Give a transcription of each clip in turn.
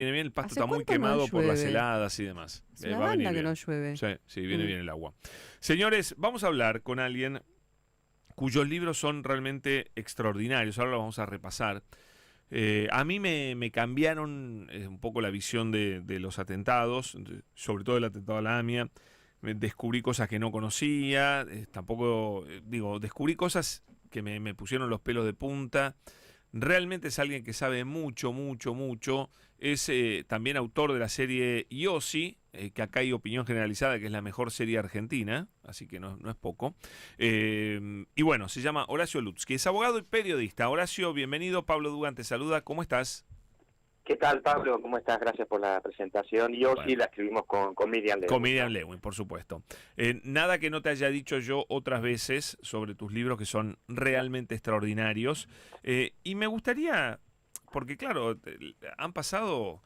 Viene bien, el pasto ¿Hace está muy cuánto no quemado por las llueve? heladas y demás. Es una Va a venir banda que no bien. llueve. Sí, sí, viene Mm. bien el agua. Señores, vamos a hablar con alguien cuyos libros son realmente extraordinarios. Ahora lo vamos a repasar. A mí me cambiaron un poco la visión de los atentados, sobre todo el atentado a la AMIA. Descubrí cosas que no conocía, tampoco, digo, descubrí cosas que me pusieron los pelos de punta. Realmente es alguien que sabe mucho, mucho, mucho. Es también autor de la serie Yossi, que acá hay opinión generalizada que es la mejor serie argentina, así que no es poco. Y bueno, se llama Horacio Lutzky, es abogado y periodista. Horacio, bienvenido. Pablo Dugan te saluda. ¿Cómo estás? ¿Qué tal, Pablo? ¿Cómo estás? Gracias por la presentación. Yo sí Bueno, la escribimos con Miriam con Lewin, Miriam ¿no? Lewin, por supuesto. Nada que no te haya dicho yo otras veces sobre tus libros que son realmente extraordinarios. Y me gustaría, porque claro, han pasado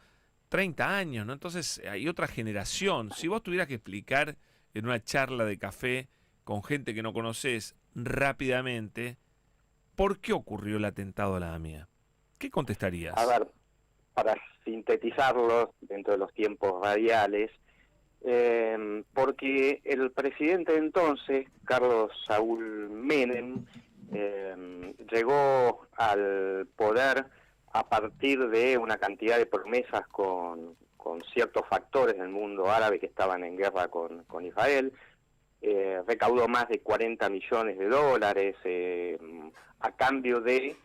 30 años, ¿no? Entonces hay otra generación. Si vos tuvieras que explicar en una charla de café con gente que no conoces rápidamente, ¿por qué ocurrió el atentado a la AMIA? ¿Qué A contestarías? ver, para sintetizarlo dentro de los tiempos radiales, porque el presidente de entonces, Carlos Saúl Menem, llegó al poder a partir de una cantidad de promesas con ciertos factores del mundo árabe que estaban en guerra con Israel. Recaudó más de 40 millones de dólares a cambio de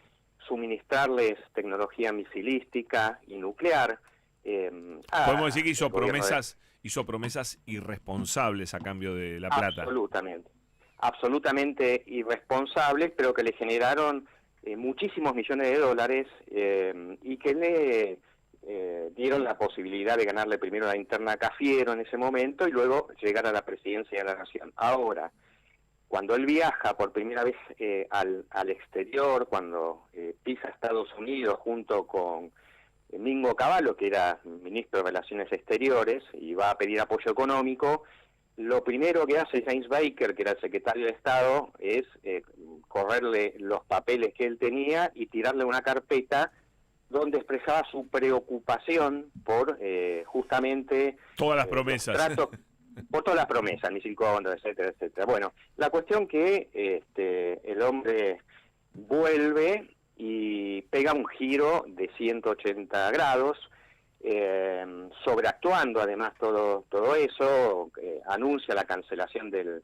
suministrarles tecnología misilística y nuclear. Podemos decir que El gobierno de... hizo promesas irresponsables a cambio de la plata. Absolutamente irresponsables, pero que le generaron muchísimos millones de dólares y que le dieron la posibilidad de ganarle primero la interna a Cafiero en ese momento y luego llegar a la presidencia de la nación. Ahora, cuando él viaja por primera vez al exterior, cuando pisa Estados Unidos junto con Mingo Cavallo, que era ministro de Relaciones Exteriores, y va a pedir apoyo económico, lo primero que hace James Baker, que era el secretario de Estado, es correrle los papeles que él tenía y tirarle una carpeta donde expresaba su preocupación por justamente Todas las promesas. tratos, por todas las promesas, misil cóndor, etcétera, etcétera. Bueno, la cuestión que el hombre vuelve y pega un giro de 180 grados, sobreactuando además todo eso, anuncia la cancelación del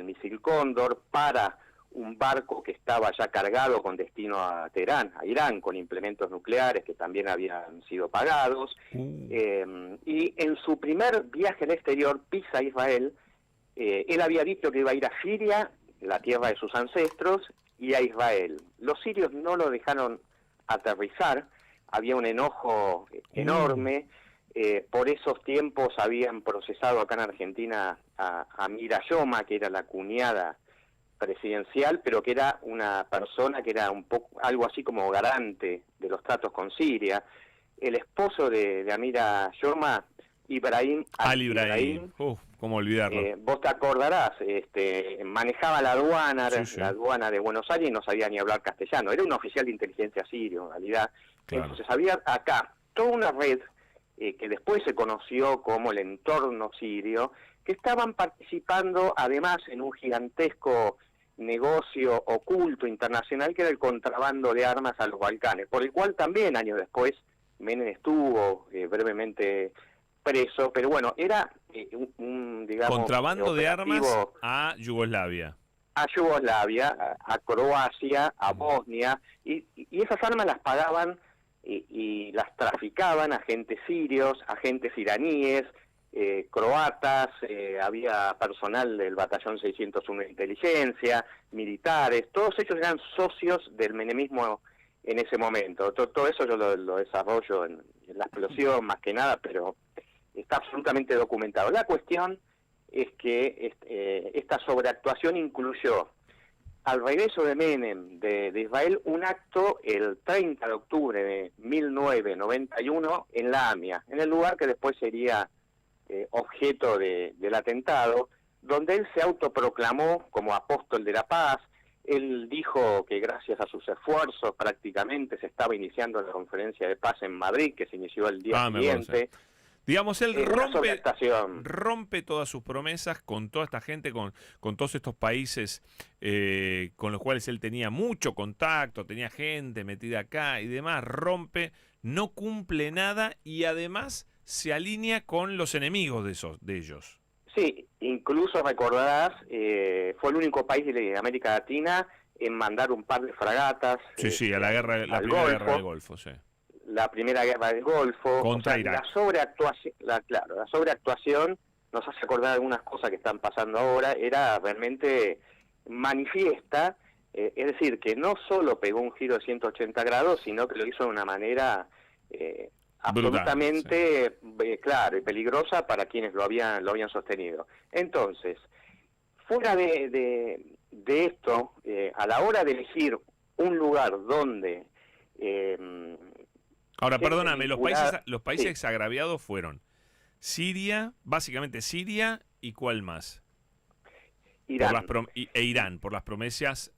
misil Cóndor para un barco que estaba ya cargado con destino a Teherán, a Irán, con implementos nucleares que también habían sido pagados. Y en su primer viaje al exterior, pisa Israel, él había dicho que iba a ir a Siria, la tierra de sus ancestros, y a Israel. Los sirios no lo dejaron aterrizar, había un enojo enorme. Por esos tiempos habían procesado acá en Argentina a Mira Yoma, que era la cuñada presidencial, pero que era una persona que era un poco algo así como garante de los tratos con Siria. El esposo de Amira Yoma, Ibrahim Al-Ibrahim. ¿Cómo olvidarlo? Vos te acordarás, manejaba la aduana, Sí. la aduana de Buenos Aires y no sabía ni hablar castellano. Era un oficial de inteligencia sirio, en realidad. Claro. Entonces había acá toda una red que después se conoció como el entorno sirio, que estaban participando además en un gigantesco negocio oculto internacional que era el contrabando de armas a los Balcanes, por el cual también años después Menem estuvo brevemente preso, pero bueno, era digamos, contrabando de armas operativo a Yugoslavia. a Yugoslavia, a Croacia, a Bosnia, y esas armas las pagaban y las traficaban agentes sirios, agentes iraníes, croatas, había personal del batallón 601 de inteligencia, militares, todos ellos eran socios del menemismo en ese momento. Todo eso yo lo desarrollo en la explosión más que nada, pero está absolutamente documentado. La cuestión es que esta sobreactuación incluyó al regreso de Menem de Israel un acto el 30 de octubre de 1991 en la AMIA, en el lugar que después sería objeto del atentado, donde él se autoproclamó como apóstol de la paz. Él dijo que gracias a sus esfuerzos prácticamente se estaba iniciando la conferencia de paz en Madrid, que se inició el día siguiente. Digamos, él rompe rompe todas sus promesas con toda esta gente, con todos estos países con los cuales él tenía mucho contacto, tenía gente metida acá y demás, rompe, no cumple nada y además se alinea con los enemigos de ellos. Sí, incluso recordarás, fue el único país de América Latina en mandar un par de fragatas. Sí, a la primera guerra del Golfo, sí. La primera guerra del Golfo. Contra Irak. La sobreactuación nos hace acordar algunas cosas que están pasando ahora, era realmente manifiesta, es decir, que no solo pegó un giro de 180 grados, sino que lo hizo de una manera absolutamente clara y peligrosa para quienes lo habían sostenido. Entonces, fuera de esto, a la hora de elegir un lugar donde... Ahora, perdóname, los países sí agraviados fueron Siria, básicamente Siria, ¿y cuál más? Irán. Irán, por las promesas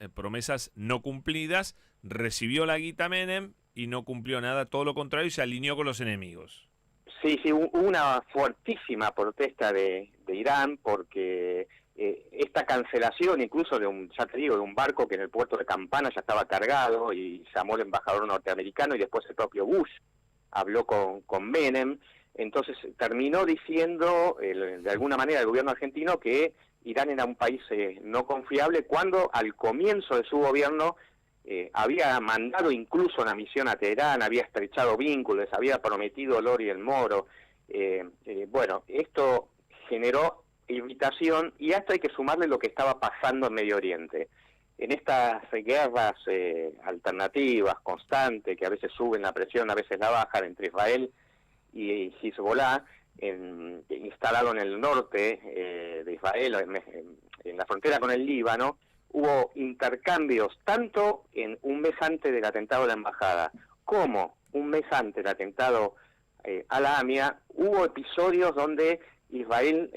no cumplidas, recibió la guita Menem y no cumplió nada, todo lo contrario, y se alineó con los enemigos. Sí, hubo una fuertísima protesta de Irán porque esta cancelación incluso de un barco que en el puerto de Campana ya estaba cargado y llamó el embajador norteamericano y después el propio Bush habló con Menem, entonces terminó diciendo de alguna manera el gobierno argentino que Irán era un país no confiable cuando al comienzo de su gobierno había mandado incluso una misión a Teherán, había estrechado vínculos, había prometido Lori el Moro. Bueno, esto generó irritación y hasta hay que sumarle lo que estaba pasando en Medio Oriente. En estas guerras alternativas, constantes, que a veces suben la presión, a veces la bajan entre Israel y Hezbollah, instalado en el norte de Israel, en la frontera con el Líbano, hubo intercambios tanto en un mes antes del atentado a la embajada como un mes antes del atentado a la AMIA, hubo episodios donde Israel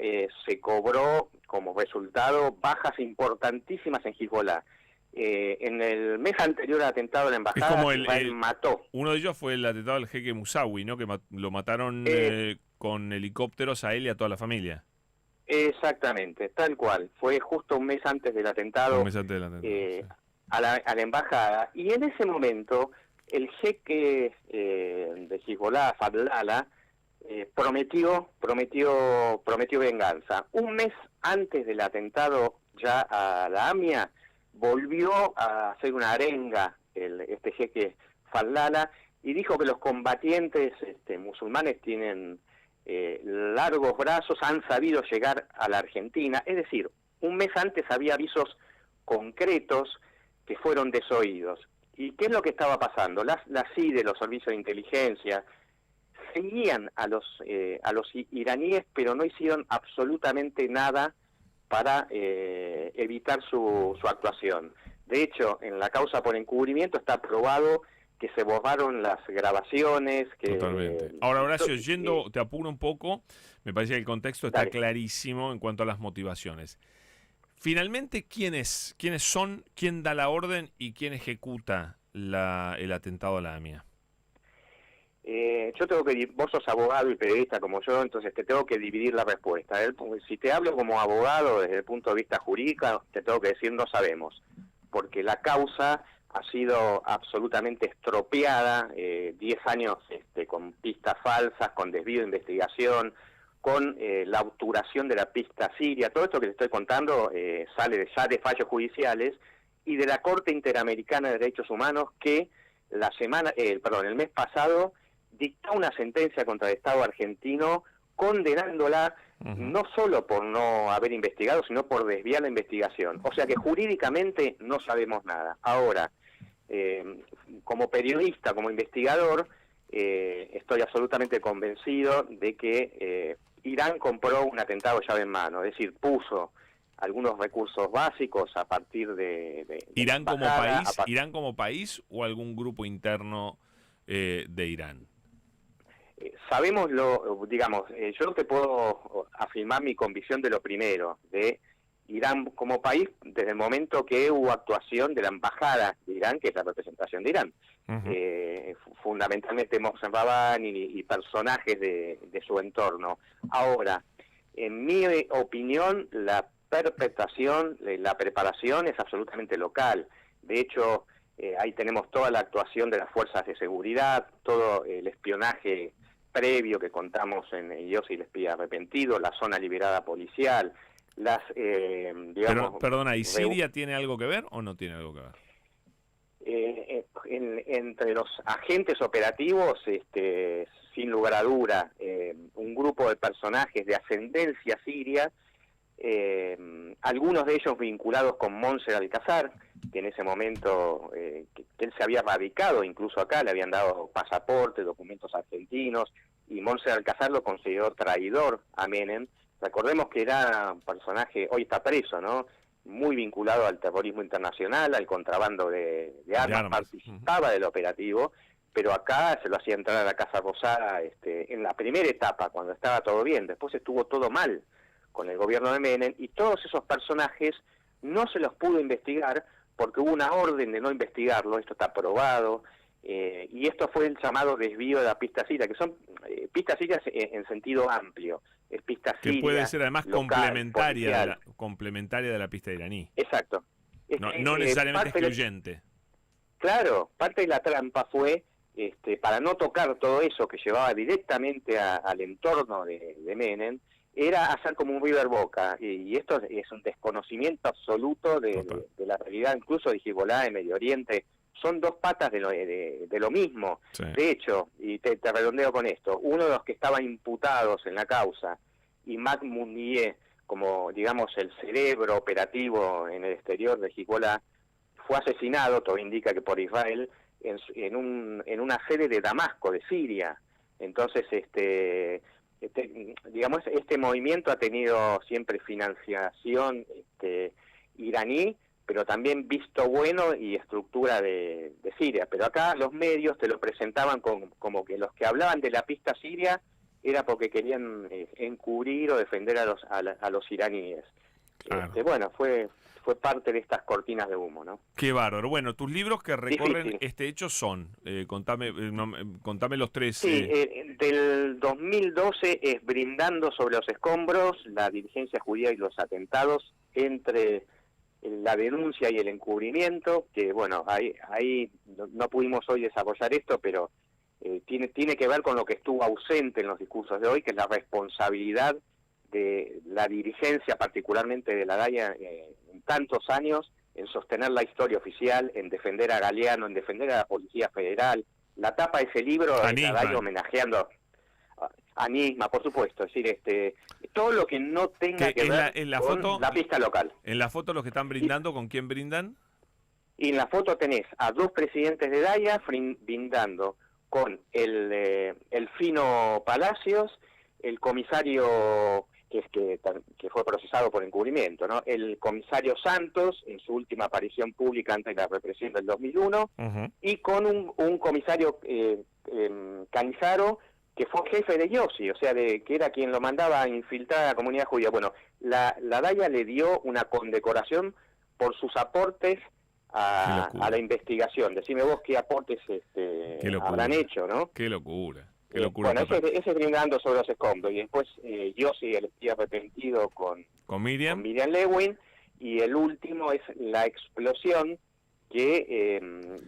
se cobró como resultado bajas importantísimas en Hezbollah. En el mes anterior al atentado a la embajada, Israel mató. Uno de ellos fue el atentado al jeque Musawi, ¿no? Que lo mataron con helicópteros a él y a toda la familia. Exactamente, tal cual. Fue justo un mes antes del atentado, sí, a la embajada. Y en ese momento, el jeque de Hezbollah, Fadlallah, prometió venganza. Un mes antes del atentado ya a la AMIA, volvió a hacer una arenga este jeque Fadlallah y dijo que los combatientes musulmanes tienen largos brazos, han sabido llegar a la Argentina. Es decir, un mes antes había avisos concretos que fueron desoídos. ¿Y qué es lo que estaba pasando? La CIDE, los servicios de inteligencia, seguían a los iraníes, pero no hicieron absolutamente nada para evitar su actuación. De hecho, en la causa por encubrimiento está probado que se borraron las grabaciones. Totalmente. Ahora, Horacio, te apuro un poco, me parece que el contexto está clarísimo en cuanto a las motivaciones. Finalmente, ¿quiénes son, quién da la orden y quién ejecuta el atentado a la AMIA? Yo tengo que, vos sos abogado y periodista como yo, entonces te tengo que dividir la respuesta. Si te hablo como abogado desde el punto de vista jurídico, te tengo que decir no sabemos, porque la causa ha sido absolutamente estropeada, 10 años con pistas falsas, con desvío de investigación, con la obturación de la pista siria. Todo esto que te estoy contando sale ya de fallos judiciales y de la Corte Interamericana de Derechos Humanos que el mes pasado dictó una sentencia contra el Estado argentino condenándola no solo por no haber investigado, sino por desviar la investigación. O sea que jurídicamente no sabemos nada. Ahora, como periodista, como investigador, estoy absolutamente convencido de que Irán compró un atentado llave en mano, es decir, puso algunos recursos básicos a partir de ¿Irán como país o algún grupo interno de Irán? Sabemos yo te puedo afirmar mi convicción de lo primero, de Irán como país desde el momento que hubo actuación de la embajada de Irán, que es la representación de Irán. Fundamentalmente Mohsen Rabbani y personajes de su entorno. Ahora, en mi opinión, la perpetración, la preparación es absolutamente local. De hecho, ahí tenemos toda la actuación de las fuerzas de seguridad, todo el espionaje previo que contamos en Yo soy el espía arrepentido, la zona liberada policial, las, digamos... Pero, perdona, ¿y Siria tiene algo que ver o no tiene algo que ver? Entre los agentes operativos, sin lugar a duda, un grupo de personajes de ascendencia siria, algunos de ellos vinculados con Monser Alcázar, que en ese momento que él se había radicado incluso acá, le habían dado pasaporte, documentos argentinos, y Monser Alcázar lo consideró traidor a Menem. Recordemos que era un personaje, hoy está preso, ¿no?, muy vinculado al terrorismo internacional, al contrabando de armas, participaba del operativo, pero acá se lo hacía entrar a la Casa Rosada en la primera etapa, cuando estaba todo bien. Después estuvo todo mal con el gobierno de Menem, y todos esos personajes no se los pudo investigar porque hubo una orden de no investigarlo, esto está probado, y esto fue el llamado desvío de la pista siria, que son pistas sirias en sentido amplio, es pista siria, que puede ser además local, complementaria de la pista iraní. Exacto. No necesariamente excluyente. Claro, parte de la trampa fue, para no tocar todo eso que llevaba directamente al entorno de Menem, era hacer como un River Boca, y esto es un desconocimiento absoluto de la realidad, incluso de Hezbollah en Medio Oriente. Son dos patas de lo mismo. Sí. De hecho, y te redondeo con esto, uno de los que estaban imputados en la causa, Imad Muniyeh, como digamos el cerebro operativo en el exterior de Hezbollah, fue asesinado, todo indica que por Israel, en una sede de Damasco, de Siria. Entonces, digamos, este movimiento ha tenido siempre financiación iraní, pero también visto bueno y estructura de Siria. Pero acá los medios te lo presentaban como que los que hablaban de la pista siria era porque querían encubrir o defender a los iraníes. Claro. Bueno, fue parte de estas cortinas de humo, ¿no? Qué bárbaro. Bueno, tus libros que recorren este hecho son, contame los tres. Sí, del 2012 es Brindando sobre los escombros, la dirigencia judía y los atentados, entre la denuncia y el encubrimiento, que bueno, ahí no pudimos hoy desarrollar esto, pero tiene que ver con lo que estuvo ausente en los discursos de hoy, que es la responsabilidad de la dirigencia, particularmente de la DAIA, en tantos años, en sostener la historia oficial, en defender a Galeano, en defender a la Policía Federal. La tapa de ese libro es la DAIA homenajeando a Nisma, por supuesto, es decir, todo lo que no tenga que ver con la pista local. En la foto los que están brindando, ¿con quién brindan? Y en la foto tenés a dos presidentes de DAIA brindando con el Fino Palacios, el comisario que fue procesado por encubrimiento, ¿no? El comisario Santos, en su última aparición pública antes de la represión del 2001, y con un comisario Canizaro, que fue jefe de Yossi, o sea, que era quien lo mandaba a infiltrar a la comunidad judía. Bueno, la DAIA le dio una condecoración por sus aportes a la investigación. Decime vos qué aportes habrán hecho, ¿no? Qué locura. Qué locura. Bueno, ese es Brindando sobre los escombros, y después Yossi, el espía arrepentido, con Miriam Lewin, y el último es La explosión, que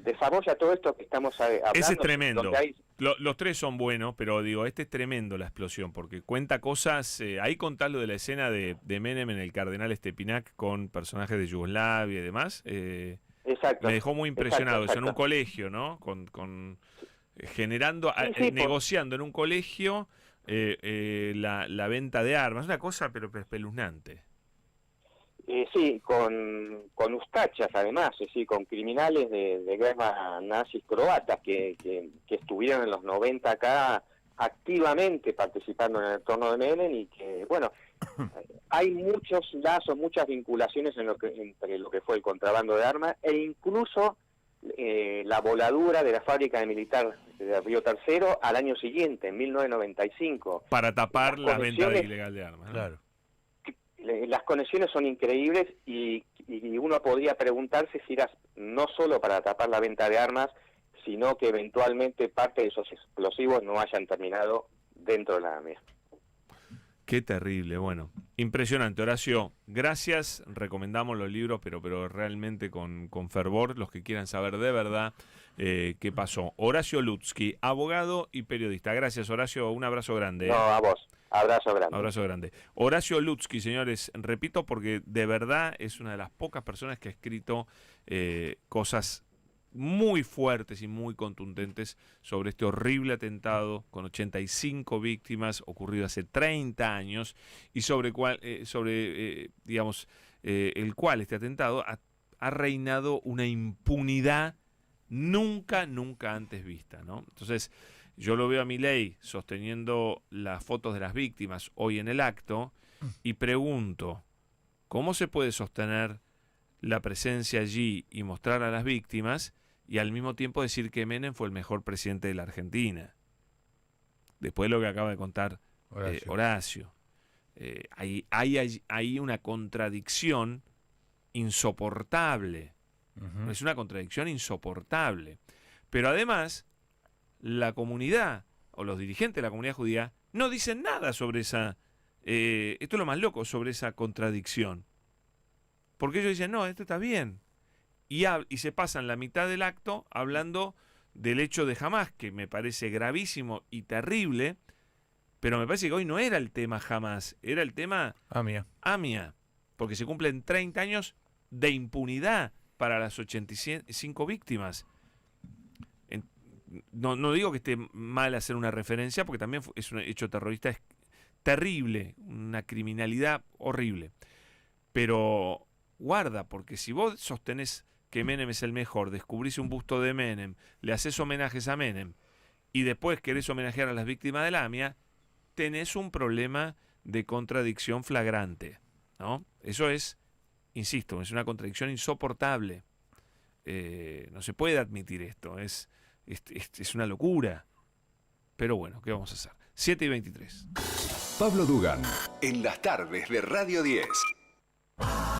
desarrolla todo esto que estamos hablando. Ese es tremendo. Los tres son buenos, pero digo, este es tremendo, La explosión, porque cuenta cosas. Ahí contás lo de la escena de Menem en el Cardenal Stepinac con personajes de Yugoslavia y demás. Exacto. Me dejó muy impresionado. Exacto. Eso en un colegio, ¿no? Generando, negociando en un colegio la venta de armas, una cosa pero espeluznante. Sí, con ustachas además, sí, con criminales de guerra nazis croatas que estuvieron en los 90 acá activamente participando en el entorno de Menem, y que, bueno, hay muchos lazos, muchas vinculaciones entre lo que fue el contrabando de armas e incluso la voladura de la fábrica de militar de Río Tercero al año siguiente, en 1995. Para tapar la venta ilegal de armas, ¿no? Claro. las conexiones son increíbles y uno podría preguntarse si era no solo para tapar la venta de armas, sino que eventualmente parte de esos explosivos no hayan terminado dentro de la AMIA. Qué terrible, bueno, impresionante. Horacio, gracias, recomendamos los libros, pero realmente con fervor, los que quieran saber de verdad qué pasó. Horacio Lutzky, abogado y periodista. Gracias, Horacio, un abrazo grande. No, a vos, abrazo grande. Abrazo grande. Horacio Lutzky, señores, repito porque de verdad es una de las pocas personas que ha escrito cosas muy fuertes y muy contundentes sobre este horrible atentado con 85 víctimas ocurrido hace 30 años y sobre el cual este atentado ha reinado una impunidad nunca antes vista, ¿no? Entonces, yo lo veo a Milei sosteniendo las fotos de las víctimas hoy en el acto y pregunto, ¿cómo se puede sostener la presencia allí y mostrar a las víctimas y al mismo tiempo decir que Menem fue el mejor presidente de la Argentina? Después de lo que acaba de contar Horacio. Hay una contradicción insoportable. Es una contradicción insoportable. Pero además, la comunidad o los dirigentes de la comunidad judía no dicen nada sobre esa... esto es lo más loco, sobre esa contradicción. Porque ellos dicen, no, esto está bien. Y se pasan la mitad del acto hablando del hecho de Hamás, que me parece gravísimo y terrible, pero me parece que hoy no era el tema Hamás, era el tema AMIA, porque se cumplen 30 años de impunidad para las 85 víctimas. No digo que esté mal hacer una referencia, porque también es un hecho terrorista es terrible, una criminalidad horrible. Pero guarda, porque si vos sostenés que Menem es el mejor, descubrís un busto de Menem, le haces homenajes a Menem y después querés homenajear a las víctimas de la AMIA, tenés un problema de contradicción flagrante, ¿no? Eso es, insisto, es una contradicción insoportable. No se puede admitir esto, es una locura. Pero bueno, ¿qué vamos a hacer? 7:23. Pablo Dugan, en las tardes de Radio 10.